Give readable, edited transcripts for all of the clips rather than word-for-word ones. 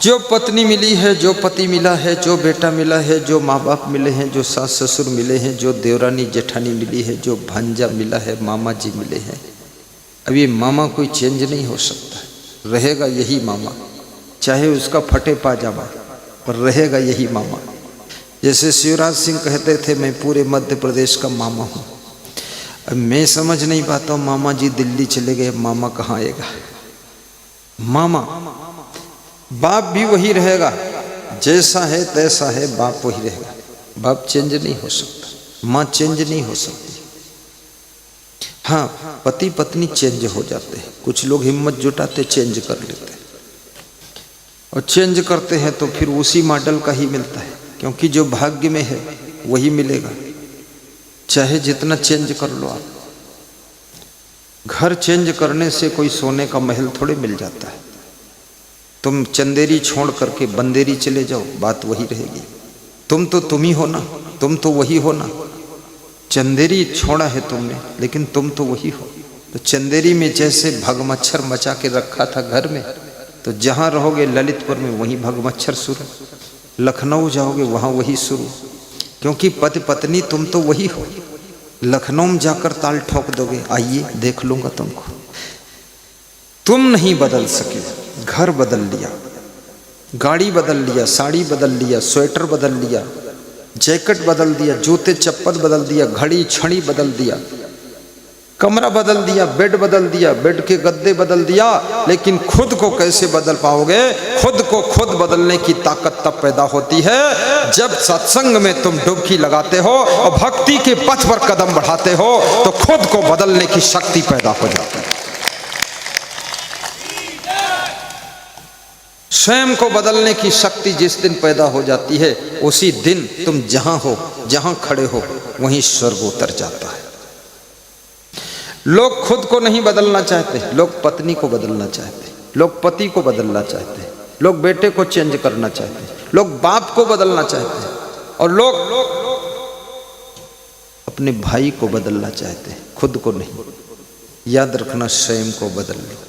जो पत्नी मिली है, जो पति मिला है, जो बेटा मिला है, जो माँ बाप मिले हैं, जो सास ससुर मिले हैं, जो देवरानी जेठानी मिली है, जो भांजा मिला है, मामा जी मिले हैं, अब ये मामा कोई चेंज नहीं हो सकता, रहेगा यही मामा, चाहे उसका फटे पाजामा पर रहेगा यही मामा। जैसे शिवराज सिंह कहते थे मैं पूरे मध्य प्रदेश का मामा हूँ। अब मैं समझ नहीं पाता हूँ, मामा जी दिल्ली चले गए, मामा कहाँ आएगा? मामा बाप भी वही रहेगा, जैसा है तैसा है, बाप वही रहेगा। बाप चेंज नहीं हो सकता, माँ चेंज नहीं हो सकती। हाँ, पति पत्नी चेंज हो जाते हैं, कुछ लोग हिम्मत जुटाते चेंज कर लेते हैं, और चेंज करते हैं तो फिर उसी मॉडल का ही मिलता है, क्योंकि जो भाग्य में है वही मिलेगा, चाहे जितना चेंज कर लो आप। घर चेंज करने से कोई सोने का महल थोड़े मिल जाता है। तुम चंदेरी छोड़ करके बंदेरी चले जाओ, बात वही रहेगी। तुम तो तुम ही हो ना, तुम तो वही हो ना। चंदेरी छोड़ा है तुमने, लेकिन तुम तो वही हो। तो चंदेरी में जैसे भगमच्छर मचा के रखा था घर में, तो जहाँ रहोगे ललितपुर में वहीं भगमच्छर शुरू, लखनऊ जाओगे वहाँ वही शुरू, क्योंकि पति पत्नी तुम तो वही हो। लखनऊ में जाकर ताल ठोक दोगे, आइए देख लूँगा तुमको, तुम नहीं बदल सके। घर बदल लिया, गाड़ी बदल लिया, साड़ी बदल लिया, स्वेटर बदल लिया, जैकेट बदल दिया, जूते चप्पल बदल दिया, घड़ी छड़ी बदल दिया, कमरा बदल दिया, बेड बदल दिया, बेड के गद्दे बदल दिया, लेकिन खुद को कैसे बदल पाओगे? खुद को खुद बदलने की ताकत तब पैदा होती है जब सत्संग में तुम डुबकी लगाते हो और भक्ति के पथ पर कदम बढ़ाते हो, तो खुद को बदलने की शक्ति पैदा हो जाती है। स्वयं को बदलने की शक्ति जिस दिन पैदा हो जाती है, उसी दिन तुम जहां हो, जहां खड़े हो, वहीं स्वर्ग उतर जाता है। लोग खुद को नहीं बदलना चाहते, लोग पत्नी को बदलना चाहते, लोग पति को बदलना चाहते, लोग बेटे को चेंज करना चाहते, लोग बाप को बदलना चाहते, और लोग अपने भाई को बदलना चाहते, खुद को नहीं। याद रखना, स्वयं को बदल लो।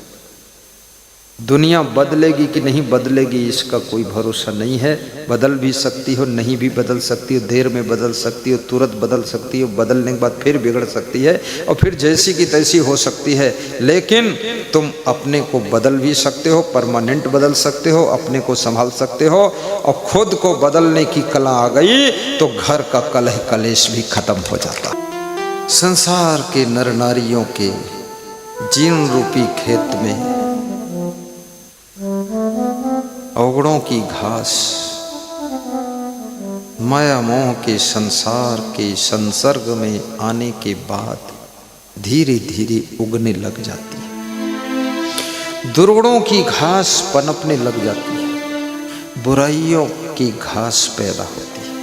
दुनिया बदलेगी कि नहीं बदलेगी इसका कोई भरोसा नहीं है। बदल भी सकती हो, नहीं भी बदल सकती हो, देर में बदल सकती हो, तुरंत बदल सकती हो, बदलने के बाद फिर बिगड़ सकती है, और फिर जैसी की तैसी हो सकती है। लेकिन तुम अपने को बदल भी सकते हो, परमानेंट बदल सकते हो, अपने को संभाल सकते हो, और खुद को बदलने की कला आ गई तो घर का कलह कलेश भी खत्म हो जाता। संसार के नर नारियों के जीवन रूपी खेत में अवगुणों की घास माया मोह के संसार के संसर्ग में आने के बाद धीरे धीरे उगने लग जाती है। दुर्गुणों की घास पनपने लग जाती है, बुराइयों की घास पैदा होती है,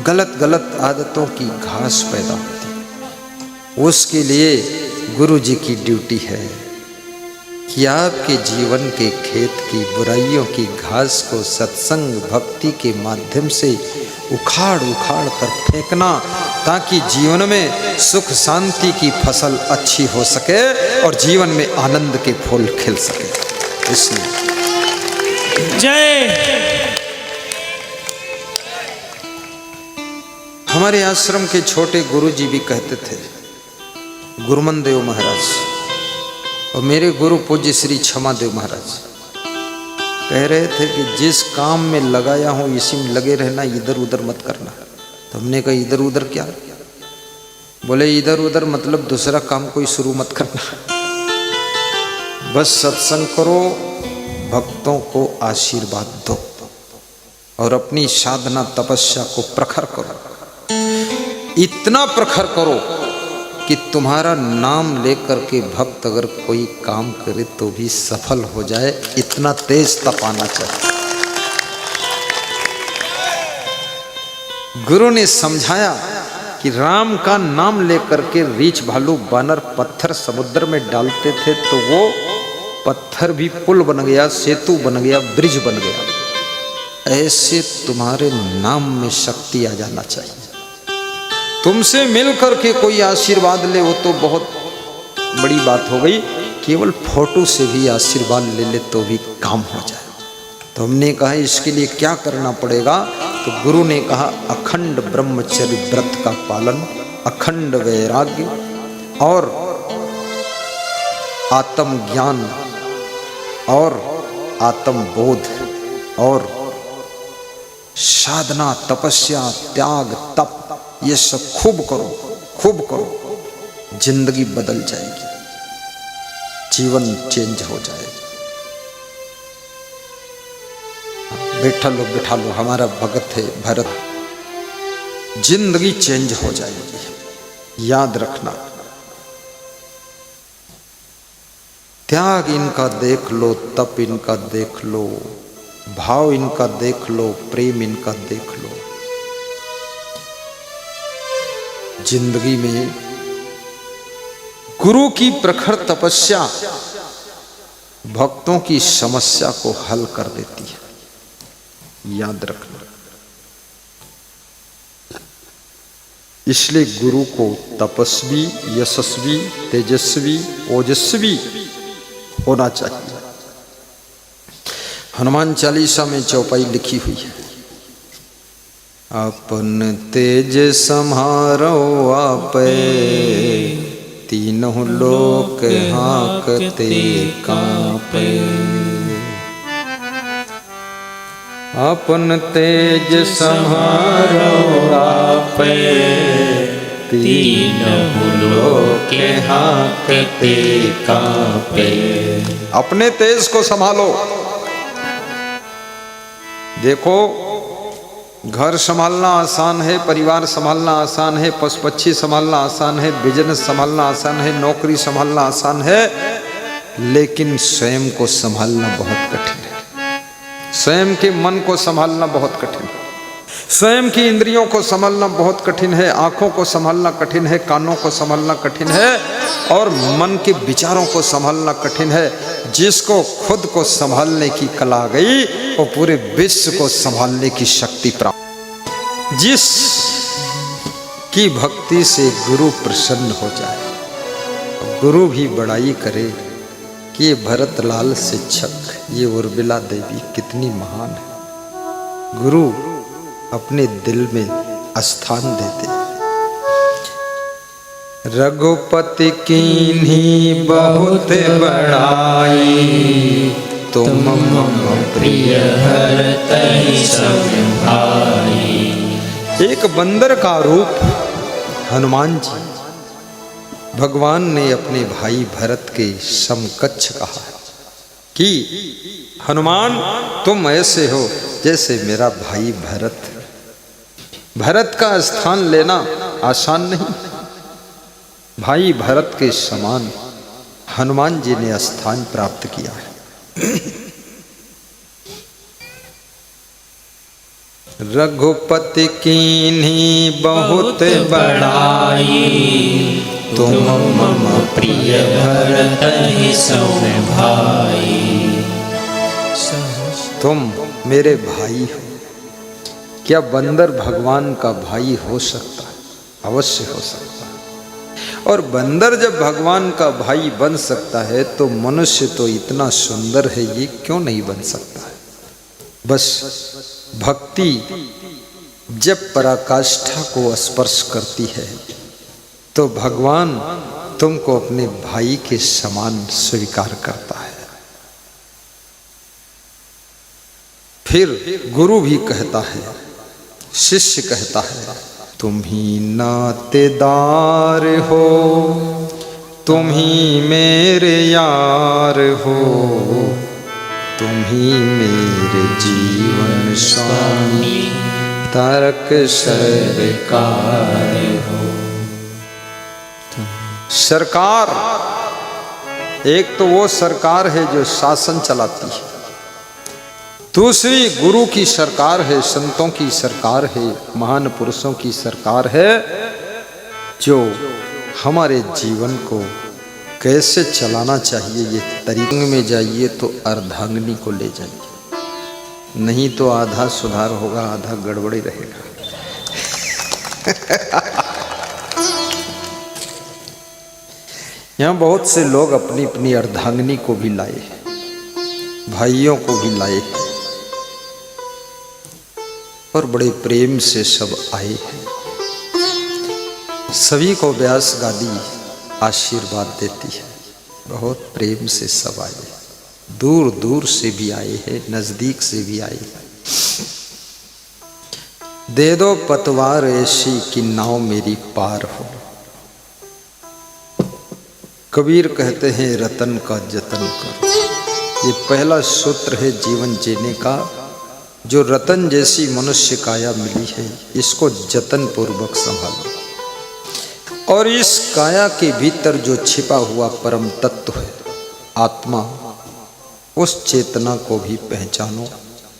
गलत गलत आदतों की घास पैदा होती है। उसके लिए गुरु जी की ड्यूटी है कि आपके जीवन के खेत की बुराइयों की घास को सत्संग भक्ति के माध्यम से उखाड़ उखाड़ कर फेंकना, ताकि जीवन में सुख शांति की फसल अच्छी हो सके और जीवन में आनंद के फूल खिल सके। इसलिए जय। हमारे आश्रम के छोटे गुरु जी भी कहते थे, गुरुमन देव महाराज और मेरे गुरु पूज्य श्री क्षमा देव महाराज कह रहे थे कि जिस काम में लगाया हूं इसी में लगे रहना, इधर उधर मत करना। तो हमने कहा इधर उधर क्या? बोले इधर उधर मतलब दूसरा काम कोई शुरू मत करना, बस सत्संग करो, भक्तों को आशीर्वाद दो और अपनी साधना तपस्या को प्रखर करो। इतना प्रखर करो कि तुम्हारा नाम लेकर के भक्त अगर कोई काम करे तो भी सफल हो जाए, इतना तेज तप आना चाहिए। गुरु ने समझाया कि राम का नाम लेकर के रीछ भालू बानर पत्थर समुद्र में डालते थे तो वो पत्थर भी पुल बन गया, सेतु बन गया, ब्रिज बन गया। ऐसे तुम्हारे नाम में शक्ति आ जाना चाहिए। तुमसे मिल करके कोई आशीर्वाद ले वो तो बहुत बड़ी बात हो गई, केवल फोटो से भी आशीर्वाद ले ले तो भी काम हो जाए। तो हमने कहा इसके लिए क्या करना पड़ेगा? तो गुरु ने कहा अखंड ब्रह्मचर्य व्रत का पालन, अखंड वैराग्य और आत्मज्ञान और आत्मबोध और साधना, तपस्या, त्याग, तप, ये सब खूब करो, खूब करो। जिंदगी बदल जाएगी, जीवन चेंज हो जाएगा। बैठा लो हमारा भगत है भरत, जिंदगी चेंज हो जाएगी, याद रखना। त्याग इनका देख लो, तप इनका देख लो, भाव इनका देख लो, प्रेम इनका देख लो। जिंदगी में गुरु की प्रखर तपस्या भक्तों की समस्या को हल कर देती है, याद रखना। इसलिए गुरु को तपस्वी, यशस्वी, तेजस्वी, ओजस्वी होना चाहिए। हनुमान चालीसा में चौपाई लिखी हुई है, अपन तेज सम्हारो आपे, तीनों लोक हांकते कांपे। अपन तेज सम्हारो आपे, तीनों लोक हांकते कांपे। अपने तेज को संभालो। देखो, घर संभालना आसान है, परिवार संभालना आसान है, पशु पक्षी संभालना आसान है, बिजनेस संभालना आसान है, नौकरी संभालना आसान है, लेकिन स्वयं को संभालना बहुत कठिन है। स्वयं के मन को संभालना बहुत कठिन है, स्वयं की इंद्रियों को संभालना बहुत कठिन है, आंखों को संभालना कठिन है, कानों को संभालना कठिन है और मन के विचारों को संभालना कठिन है। जिसको खुद को संभालने की कला आ गई, वो पूरे विश्व को संभालने की शक्ति प्राप्त। जिस की भक्ति से गुरु प्रसन्न हो जाए, गुरु भी बड़ाई करे कि ये भरतलाल शिक्षक, ये उर्मिला देवी कितनी महान है। गुरु अपने दिल में स्थान देते। रघुपति कीन्ही बहुत बड़ाई, तुम मम प्रिय भरतहि सम भाई। एक बंदर का रूप हनुमान जी, भगवान ने अपने भाई भरत के समकक्ष कहा कि हनुमान तुम ऐसे हो जैसे मेरा भाई भरत। भरत का स्थान लेना आसान नहीं। भाई भरत के समान हनुमान जी ने स्थान प्राप्त किया है। रघुपति कीन्ही बहुत बड़ाई, तुम मम प्रिय भरतहि सम भाई। तुम मेरे भाई हो। क्या बंदर भगवान का भाई हो सकता है? अवश्य हो सकता है। और बंदर जब भगवान का भाई बन सकता है तो मनुष्य तो इतना सुंदर है, ये क्यों नहीं बन सकता है? बस भक्ति जब पराकाष्ठा को स्पर्श करती है तो भगवान तुमको अपने भाई के समान स्वीकार करता है। फिर गुरु भी कहता है, शिष्य कहता है, तुम ही नातेदार हो, तुम ही मेरे यार हो, तुम ही मेरे जीवन स्वामी, तारक सरकार हो। सरकार, एक तो वो सरकार है जो शासन चलाती है, दूसरी गुरु की सरकार है, संतों की सरकार है, महान पुरुषों की सरकार है, जो हमारे जीवन को कैसे चलाना चाहिए ये तरीके में जाइए तो अर्धांगिनी को ले जाइए, नहीं तो आधा सुधार होगा, आधा गड़बड़ी रहेगा। यहाँ बहुत से लोग अपनी अपनी अर्धांगिनी को भी लाए हैं, भाइयों को भी लाए हैं, और बड़े प्रेम से सब आए हैं। सभी को व्यास गादी आशीर्वाद देती है। बहुत प्रेम से सब आए हैं, दूर दूर से भी आए हैं, नजदीक से भी आए हैं। दे दो पतवार ऐसी कि नाव मेरी पार हो। कबीर कहते हैं रतन का जतन करो। ये पहला सूत्र है जीवन जीने का। जो रतन जैसी मनुष्य काया मिली है, इसको जतन पूर्वक संभालो। और इस काया के भीतर जो छिपा हुआ परम तत्व है आत्मा, उस चेतना को भी पहचानो,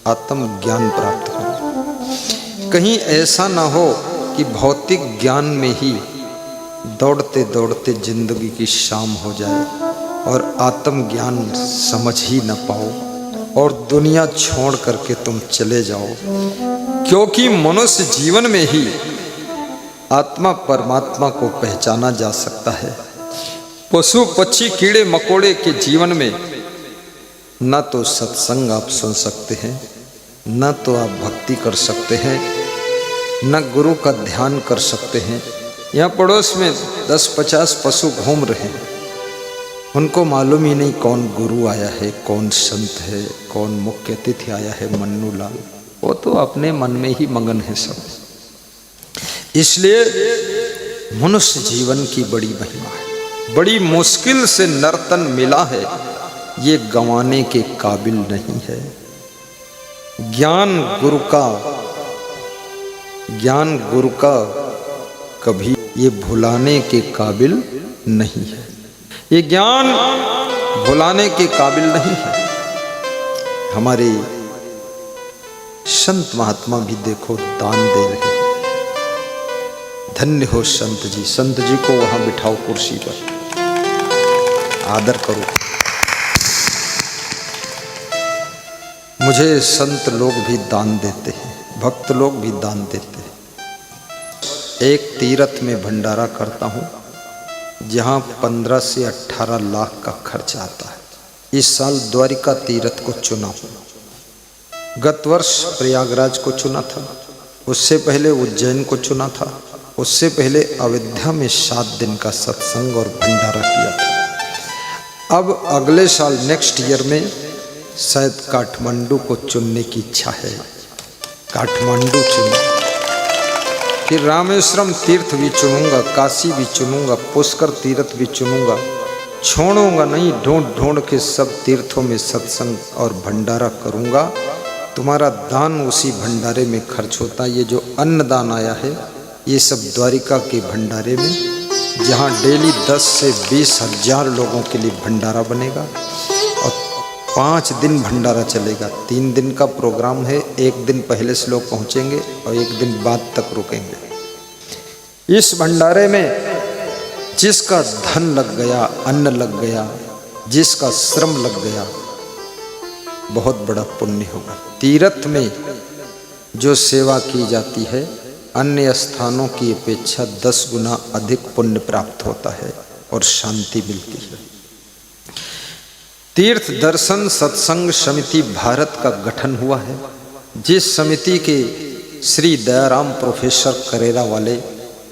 आत्म ज्ञान प्राप्त करो। कहीं ऐसा ना हो कि भौतिक ज्ञान में ही दौड़ते दौड़ते जिंदगी की शाम हो जाए और आत्म ज्ञान समझ ही न पाओ और दुनिया छोड़ करके तुम चले जाओ। क्योंकि मनुष्य जीवन में ही आत्मा परमात्मा को पहचाना जा सकता है। पशु पक्षी कीड़े मकोड़े के जीवन में न तो सत्संग आप सुन सकते हैं, न तो आप भक्ति कर सकते हैं, न गुरु का ध्यान कर सकते हैं। यहाँ पड़ोस में 10-50 पशु घूम रहे हैं, उनको मालूम ही नहीं कौन गुरु आया है, कौन संत है, कौन मुख्य अतिथि आया है, मन्नू लाल। वो तो अपने मन में ही मगन है सब। इसलिए मनुष्य जीवन की बड़ी महिमा है। बड़ी मुश्किल से नर्तन मिला है, ये गंवाने के काबिल नहीं है। ज्ञान गुरु का कभी ये भुलाने के काबिल नहीं है। ये ज्ञान भुलाने के काबिल नहीं है। हमारे संत महात्मा भी देखो दान दे रहे हैं। धन्य हो संत जी। संत जी को वहां बिठाओ कुर्सी पर, आदर करो। मुझे संत लोग भी दान देते हैं, भक्त लोग भी दान देते हैं। एक तीर्थ में भंडारा करता हूँ जहाँ 15 से 18 लाख का खर्च आता है। इस साल द्वारिका तीर्थ को चुना हूँ। गत वर्ष प्रयागराज को चुना था, उससे पहले उज्जैन को चुना था, उससे पहले अयोध्या में 7 दिन का सत्संग और भंडारा किया था। अब अगले साल नेक्स्ट ईयर में शायद काठमांडू को चुनने की इच्छा है। काठमांडू चुना, फिर रामेश्वरम तीर्थ भी चुनूंगा, काशी भी चुनूंगा, पुष्कर तीर्थ भी चुनूंगा। छोड़ूंगा नहीं, ढूंढ ढूंढ के सब तीर्थों में सत्संग और भंडारा करूंगा। तुम्हारा दान उसी भंडारे में खर्च होता है। ये जो अन्नदान आया है, ये सब द्वारिका के भंडारे में, जहाँ डेली 10 से 20 हजार लोगों के लिए भंडारा बनेगा और 5 दिन भंडारा चलेगा। 3 दिन का प्रोग्राम है। 1 दिन पहले से लोग पहुँचेंगे और 1 दिन बाद तक रुकेंगे। इस भंडारे में जिसका धन लग गया, अन्न लग गया, जिसका श्रम लग गया, बहुत बड़ा पुण्य होगा। तीर्थ में जो सेवा की जाती है, अन्य स्थानों की अपेक्षा 10 गुना अधिक पुण्य प्राप्त होता है और शांति मिलती है। तीर्थ दर्शन सत्संग समिति भारत का गठन हुआ है, जिस समिति के श्री दयाराम प्रोफेसर करेरा वाले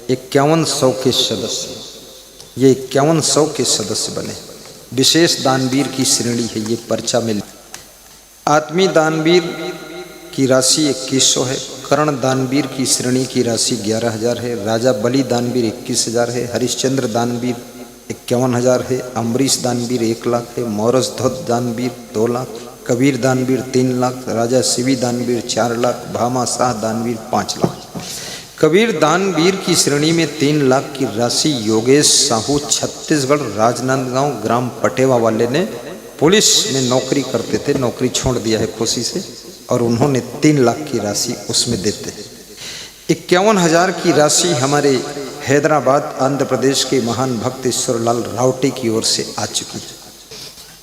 5100 के सदस्य, ये 5100 के सदस्य बने। विशेष दानवीर की श्रेणी है, ये पर्चा मिल। आत्मीय दानवीर की राशि 2100 है। कर्ण दानवीर की श्रेणी की राशि 11,000 है। राजा बलि दानवीर 21,000 है। हरिश्चंद्र दानवीर 51,000 है। अम्बरीश दानवीर 1 लाख है। मौरस ध्वज दानवीर 2 लाख। कबीर दानवीर 3 लाख। राजा शिवी दानवीर 4 लाख। भामा शाह दानवीर 5 लाख। कबीर दानवीर की श्रेणी में 3 लाख की राशि योगेश साहू छत्तीसगढ़ राजनांदगांव ग्राम पटेवा वाले ने, पुलिस में नौकरी करते थे, नौकरी छोड़ दिया है खुशी से, और उन्होंने 3 लाख की राशि उसमें देते हैं। 51,000 की राशि हमारे हैदराबाद आंध्र प्रदेश के महान भक्त ईश्वरलाल रावटे की ओर से आ चुकी है।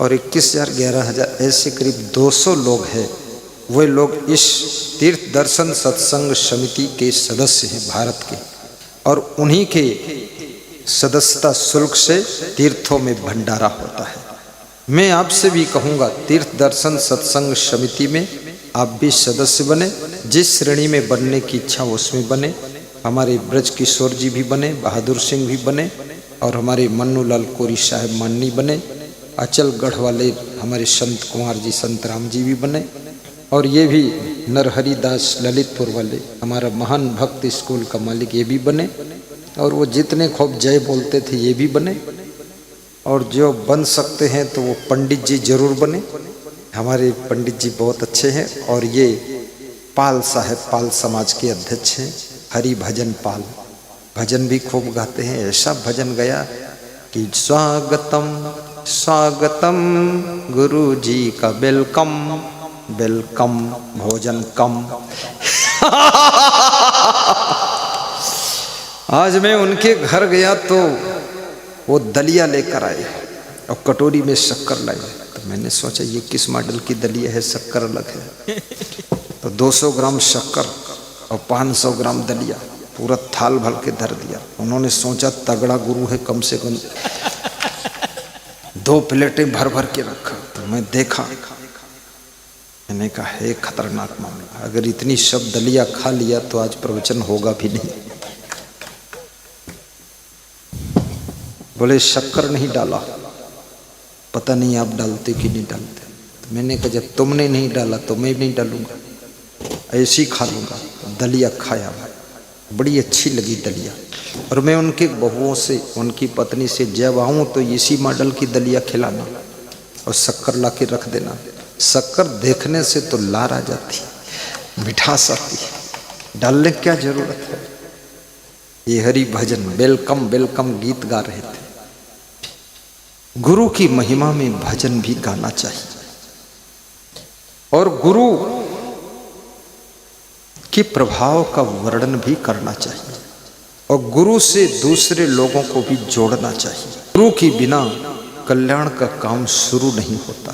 और 21,000 11,000 ऐसे करीब 200 लोग हैं। वे लोग इस तीर्थ दर्शन सत्संग समिति के सदस्य हैं भारत के, और उन्हीं के सदस्यता शुल्क से तीर्थों में भंडारा होता है। मैं आपसे भी कहूँगा, तीर्थ दर्शन सत्संग समिति में आप भी सदस्य बने, जिस श्रेणी में बनने की इच्छा उसमें बने। हमारे ब्रज किशोर जी भी बने, बहादुर सिंह भी बने, और हमारे मन्नूलाल कोरी साहब माननी बने, अचलगढ़ वाले हमारे संत कुमार जी, संत राम जी भी बने, और ये भी नरहरि दास ललितपुर वाले हमारा महान भक्त स्कूल का मालिक ये भी बने, और वो जितने खूब जय बोलते थे ये भी बने, और जो बन सकते हैं तो वो पंडित जी जरूर बने। हमारे पंडित जी बहुत अच्छे हैं, और ये पाल साहब पाल समाज के अध्यक्ष हैं, हरि भजन पाल, भजन भी खूब गाते हैं। ऐसा भजन गया कि स्वागतम स्वागतम गुरु जी का वेलकम, वेलकम भोजन कम। आज मैं उनके घर गया तो वो दलिया लेकर आए और कटोरी में शक्कर लाए, तो मैंने सोचा ये किस मॉडल की दलिया है, शक्कर अलग है। तो 200 ग्राम शक्कर और 500 ग्राम दलिया पूरा थाल भर के धर दिया। उन्होंने सोचा तगड़ा गुरु है, कम से कम 2 प्लेटें भर भर के रखा। तो मैं देखा, मैंने कहा है खतरनाक मामला, अगर इतनी सब दलिया खा लिया तो आज प्रवचन होगा भी नहीं। बोले शक्कर नहीं डाला, पता नहीं आप डालते कि नहीं डालते। तो मैंने कहा जब तुमने नहीं डाला तो मैं नहीं डालूंगा, ऐसी खा लूँगा। दलिया खाया, बड़ी अच्छी लगी दलिया। और मैं उनके बहुओं से, उनकी पत्नी से, जब आऊँ तो इसी मॉडल की दलिया खिलाना और शक्कर ला के रख देना। शक्कर देखने से तो लार आ जाती, मिठास आती है, डालने क्या जरूरत है। ये हरि भजन वेलकम वेलकम गीत गा रहे थे। गुरु की महिमा में भजन भी गाना चाहिए, और गुरु के प्रभाव का वर्णन भी करना चाहिए, और गुरु से दूसरे लोगों को भी जोड़ना चाहिए। गुरु के बिना कल्याण का काम शुरू नहीं होता।